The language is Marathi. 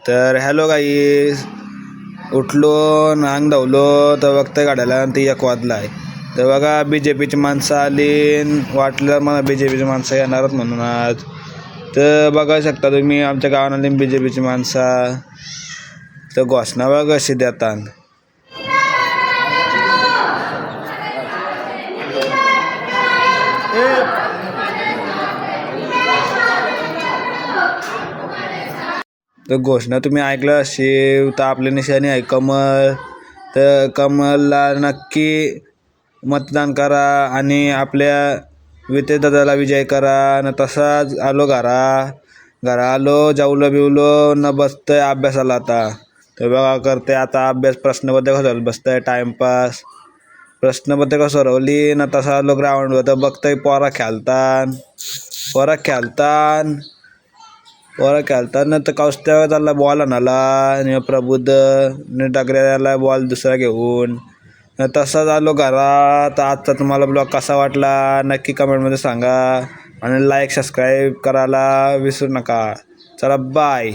तर हॅलो गाईस, उठलो नांग धावलो तर बघताय गाड्याला आणि ती 1 वाजला आहे. तर बघा BJPची माणसं आली, वाटलं मला BJPची माणसं येणारच म्हणून आज. तर बघा शकता तुम्ही आमच्या गावाला BJPची माणसं. तर घोषणा बघा कशी देतात. तर घोषणा तुम्ही ऐकलं असेल. तर आपल्या निशाणी आहे कमळ. तर कमळला नक्की मतदान करा आणि आपल्या विते दादाला विजय करा. आणि तसाच आलो घरा आलो, जेवलो बिवलो न बसतंय अभ्यासाला आता. तर बघा करते आता अभ्यास, प्रश्नपत्रिका सोडवलं बसतंय टाइमपास. प्रश्नपत्रिका सोडवली न तसा आलो ग्राउंडवर. तर बघतंय पोरा खेळतात ना. तर कौस्त्या त्याला बॉल आणाला आणि प्रबुद्ध डगऱ्याला बॉल दुसरा घेऊन. तसा झालो घरात. आजचा तुम्हाला ब्लॉग कसा वाटला नक्की कमेंटमध्ये सांगा आणि लाईक सबस्क्राईब करायला विसरू नका. चला बाय.